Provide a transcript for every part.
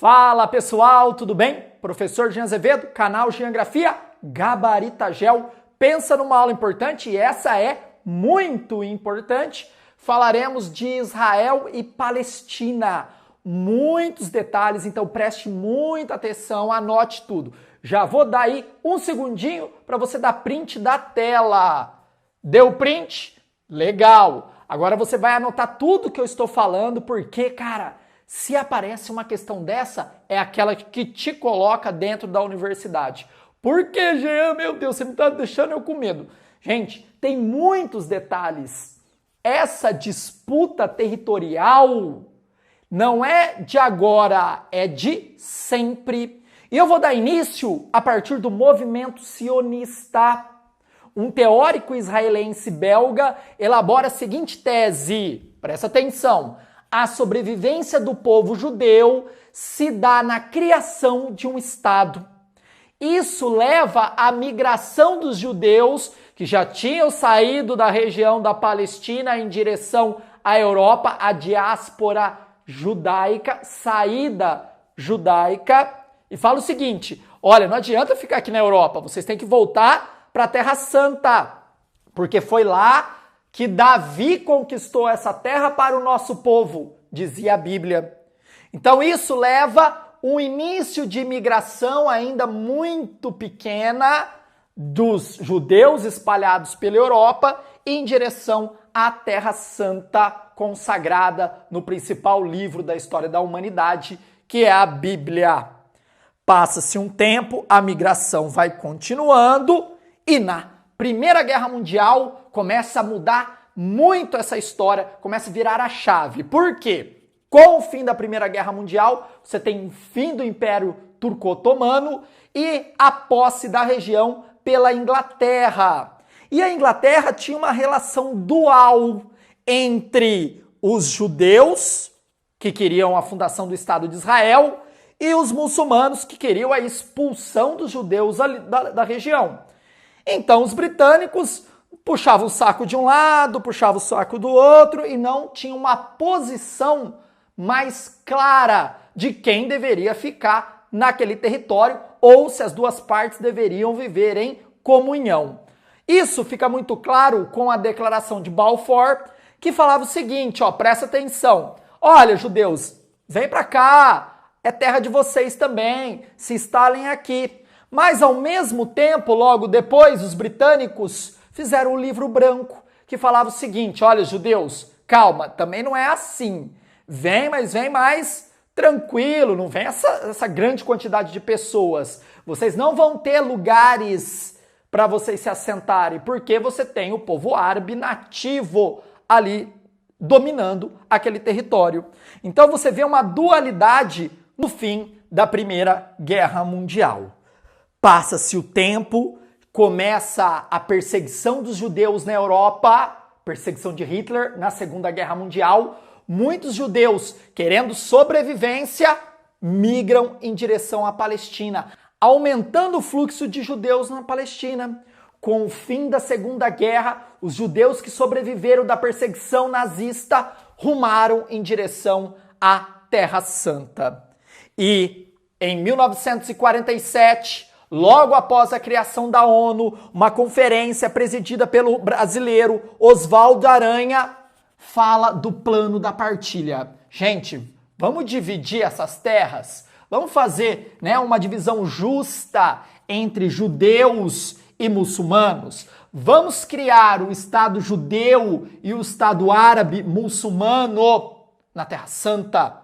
Fala pessoal, tudo bem? Professor Jean Azevedo, canal Geografia Gabarita Gel. Pensa numa aula importante e essa é muito importante. Falaremos de Israel e Palestina. Muitos detalhes, então preste muita atenção, anote tudo. Já vou dar aí um segundinho para você dar print da tela. Deu print? Legal! Agora você vai anotar tudo que eu estou falando, porque, cara, se aparece uma questão dessa, é aquela que te coloca dentro da universidade. Por que, Jean? Meu Deus, você me está deixando eu com medo. Gente, tem muitos detalhes. Essa disputa territorial não é de agora, é de sempre. E eu vou dar início a partir do movimento sionista. Um teórico israelense belga elabora a seguinte tese, presta atenção: a sobrevivência do povo judeu se dá na criação de um Estado. Isso leva à migração dos judeus que já tinham saído da região da Palestina em direção à Europa, a diáspora judaica, saída judaica, e fala o seguinte: olha, não adianta ficar aqui na Europa, vocês têm que voltar para a Terra Santa, porque foi lá que Davi conquistou essa terra para o nosso povo, dizia a Bíblia. Então isso leva um início de imigração ainda muito pequena dos judeus espalhados pela Europa em direção à Terra Santa, consagrada no principal livro da história da humanidade, que é a Bíblia. Passa-se um tempo, a migração vai continuando e na Primeira Guerra Mundial começa a mudar muito essa história, começa a virar a chave. Por quê? Com o fim da Primeira Guerra Mundial, você tem o fim do Império Turco-Otomano e a posse da região pela Inglaterra. E a Inglaterra tinha uma relação dual entre os judeus, que queriam a fundação do Estado de Israel, e os muçulmanos, que queriam a expulsão dos judeus da região. Então os britânicos puxavam o saco de um lado, puxavam o saco do outro e não tinham uma posição mais clara de quem deveria ficar naquele território ou se as duas partes deveriam viver em comunhão. Isso fica muito claro com a Declaração de Balfour, que falava o seguinte, ó, presta atenção. Olha, judeus, vem para cá, é terra de vocês também, se instalem aqui. Mas, ao mesmo tempo, logo depois, os britânicos fizeram o Livro Branco, que falava o seguinte: olha, judeus, calma, também não é assim. Vem mais tranquilo, não vem essa grande quantidade de pessoas. Vocês não vão ter lugares para vocês se assentarem, porque você tem o povo árabe nativo ali dominando aquele território. Então, você vê uma dualidade no fim da Primeira Guerra Mundial. Passa-se o tempo, começa a perseguição dos judeus na Europa, perseguição de Hitler na Segunda Guerra Mundial. Muitos judeus, querendo sobrevivência, migram em direção à Palestina, aumentando o fluxo de judeus na Palestina. Com o fim da Segunda Guerra, os judeus que sobreviveram da perseguição nazista rumaram em direção à Terra Santa. E em 1947, logo após a criação da ONU, uma conferência presidida pelo brasileiro Oswaldo Aranha fala do plano da partilha. Gente, vamos dividir essas terras? Vamos fazer, uma divisão justa entre judeus e muçulmanos? Vamos criar o Estado judeu e o Estado árabe muçulmano na Terra Santa.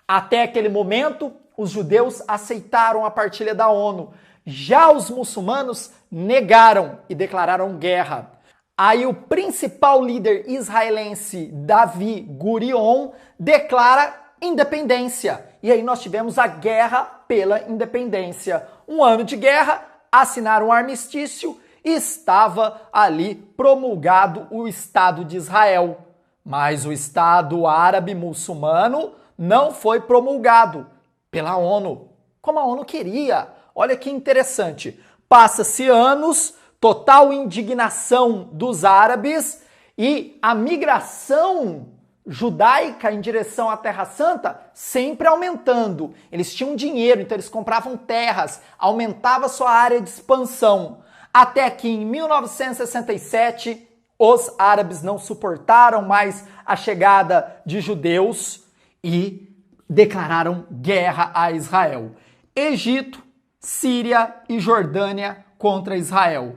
Até aquele momento, os judeus aceitaram a partilha da ONU. Já os muçulmanos negaram e declararam guerra. Aí o principal líder israelense, Davi Gurion, declara independência. E aí nós tivemos a guerra pela independência. Um ano de guerra, assinaram um armistício e estava ali promulgado o Estado de Israel. Mas o Estado árabe muçulmano não foi promulgado pela ONU, como a ONU queria. Olha que interessante. Passa-se anos, total indignação dos árabes e a migração judaica em direção à Terra Santa sempre aumentando. Eles tinham dinheiro, então eles compravam terras, aumentava sua área de expansão. Até que em 1967, os árabes não suportaram mais a chegada de judeus e declararam guerra a Israel. Egito, Síria e Jordânia contra Israel.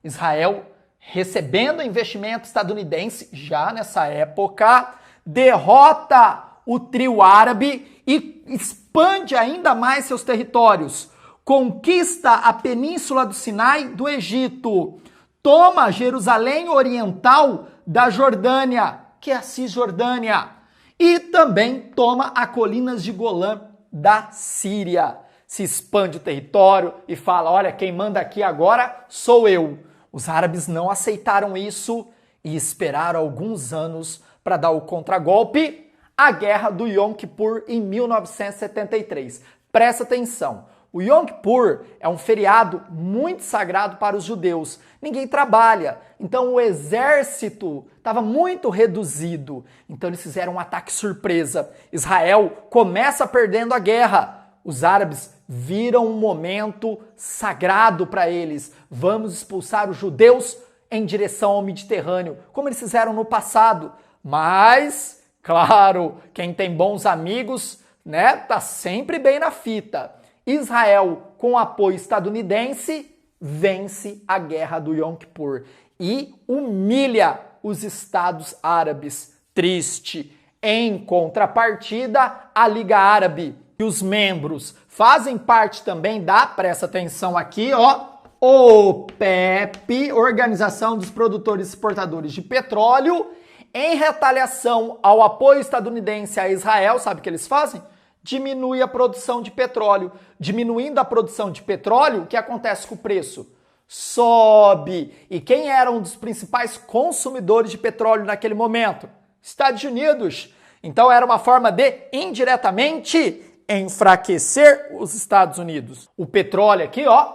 Israel, recebendo investimento estadunidense já nessa época, derrota o trio árabe e expande ainda mais seus territórios. Conquista a península do Sinai do Egito. Toma Jerusalém Oriental da Jordânia, que é a Cisjordânia. E também toma as colinas de Golã da Síria. Se expande o território e fala, olha, quem manda aqui agora sou eu. Os árabes não aceitaram isso e esperaram alguns anos para dar o contragolpe, a Guerra do Yom Kippur em 1973. Presta atenção, o Yom Kippur é um feriado muito sagrado para os judeus. Ninguém trabalha, então o exército estava muito reduzido. Então eles fizeram um ataque surpresa. Israel começa perdendo a guerra. Os árabes viram um momento sagrado para eles. Vamos expulsar os judeus em direção ao Mediterrâneo, como eles fizeram no passado. Mas, claro, quem tem bons amigos, né, tá sempre bem na fita. Israel, com apoio estadunidense, vence a guerra do Yom Kippur e humilha os estados árabes. Triste. Em contrapartida, a Liga Árabe e os membros fazem parte também da, presta atenção aqui, ó, OPEP, Organização dos Produtores e Exportadores de Petróleo. Em retaliação ao apoio estadunidense a Israel, sabe o que eles fazem? Diminui a produção de petróleo. Diminuindo a produção de petróleo, o que acontece com o preço? Sobe. E quem era um dos principais consumidores de petróleo naquele momento? Estados Unidos. Então era uma forma de, indiretamente, enfraquecer os Estados Unidos. O petróleo aqui, ó,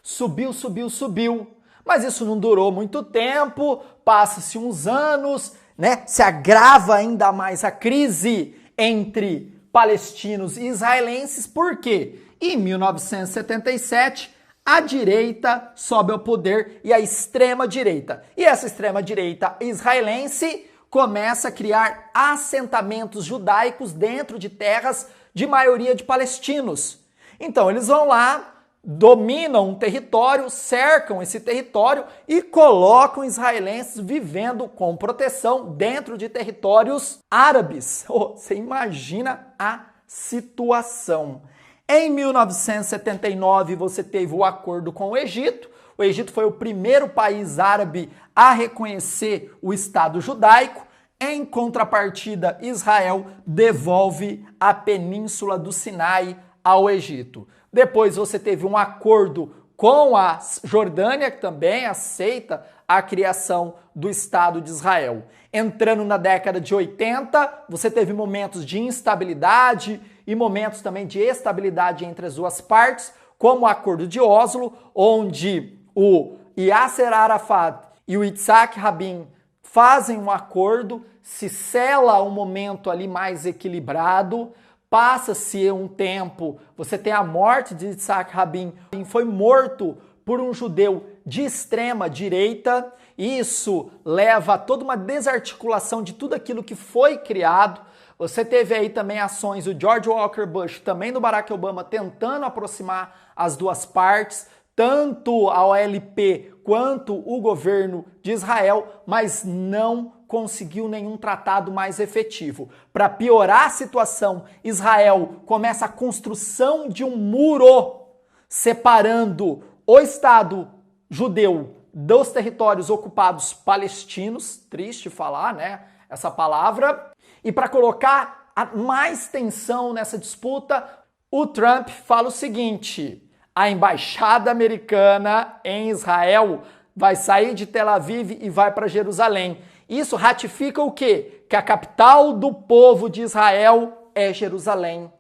subiu, subiu, subiu. Mas isso não durou muito tempo, passa-se uns anos, né? Se agrava ainda mais a crise entre palestinos e israelenses. Por quê? Em 1977, a direita sobe ao poder e a extrema-direita. E essa extrema-direita israelense começa a criar assentamentos judaicos dentro de terras de maioria de palestinos. Então eles vão lá, dominam um território, cercam esse território e colocam israelenses vivendo com proteção dentro de territórios árabes. Oh, você imagina a situação. Em 1979, você teve o acordo com o Egito. O Egito foi o primeiro país árabe a reconhecer o Estado judaico. Em contrapartida, Israel devolve a península do Sinai ao Egito. Depois você teve um acordo com a Jordânia, que também aceita a criação do Estado de Israel. Entrando na década de 80, você teve momentos de instabilidade e momentos também de estabilidade entre as duas partes, como o Acordo de Oslo, onde o Yasser Arafat e o Yitzhak Rabin fazem um acordo, se sela um momento ali mais equilibrado. Passa-se um tempo, você tem a morte de Yitzhak Rabin, que foi morto por um judeu de extrema direita. Isso leva a toda uma desarticulação de tudo aquilo que foi criado. Você teve aí também ações do George Walker Bush, também do Barack Obama, tentando aproximar as duas partes, tanto a OLP quanto o governo de Israel, mas não conseguiu nenhum tratado mais efetivo. Para piorar a situação, Israel começa a construção de um muro separando o Estado judeu dos territórios ocupados palestinos, triste falar, né, essa palavra, e para colocar mais tensão nessa disputa, o Trump fala o seguinte: a embaixada americana em Israel vai sair de Tel Aviv e vai para Jerusalém. Isso ratifica o quê? Que a capital do povo de Israel é Jerusalém.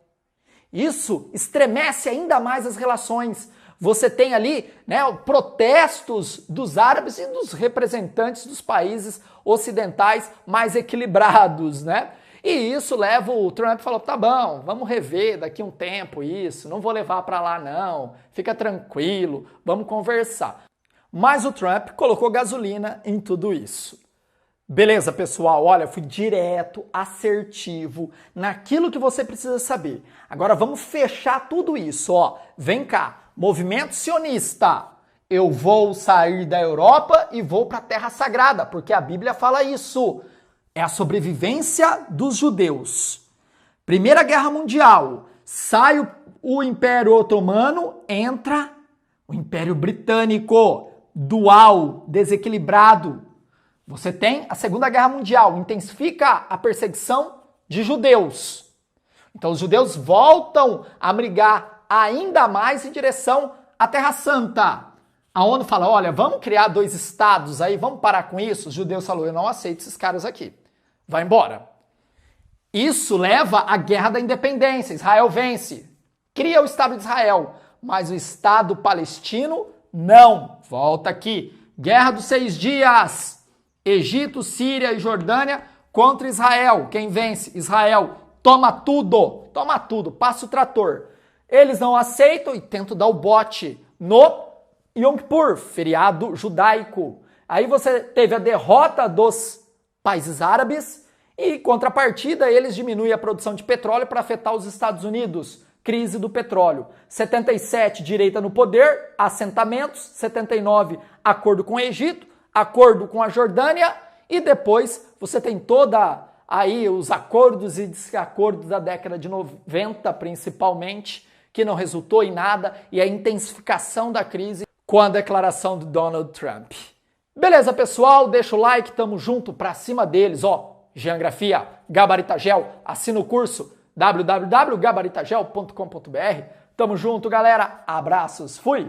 Isso estremece ainda mais as relações. Você tem ali, né, protestos dos árabes e dos representantes dos países ocidentais mais equilibrados, né? E isso leva o Trump a falar, tá bom, vamos rever daqui um tempo isso, não vou levar para lá não, fica tranquilo, vamos conversar. Mas o Trump colocou gasolina em tudo isso. Beleza, pessoal? Olha, fui direto, assertivo, naquilo que você precisa saber. Agora vamos fechar tudo isso, ó. Vem cá, movimento sionista. Eu vou sair da Europa e vou para a Terra Sagrada, porque a Bíblia fala isso. É a sobrevivência dos judeus. Primeira Guerra Mundial, sai o Império Otomano, entra o Império Britânico, dual, desequilibrado. Você tem a Segunda Guerra Mundial, intensifica a perseguição de judeus. Então os judeus voltam a brigar ainda mais em direção à Terra Santa. A ONU fala, olha, vamos criar 2 estados aí, vamos parar com isso? Os judeus falam, eu não aceito esses caras aqui. Vai embora. Isso leva à Guerra da Independência. Israel vence. Cria o Estado de Israel. Mas o Estado palestino, não. Volta aqui. Guerra dos 6 dias. Egito, Síria e Jordânia contra Israel. Quem vence? Israel. Toma tudo. Toma tudo. Passa o trator. Eles não aceitam e tentam dar o bote no Yom Kippur, feriado judaico. Aí você teve a derrota dos países árabes e, em contrapartida, eles diminuem a produção de petróleo para afetar os Estados Unidos. Crise do petróleo. 77, direita no poder, assentamentos. 79, acordo com o Egito, acordo com a Jordânia e depois você tem toda aí os acordos e desacordos da década de 90, principalmente, que não resultou em nada e a intensificação da crise com a declaração do Donald Trump. Beleza, pessoal? Deixa o like, tamo junto pra cima deles, ó. Geografia, Gabaritagel, assina o curso www.gabaritagel.com.br. Tamo junto, galera. Abraços, fui!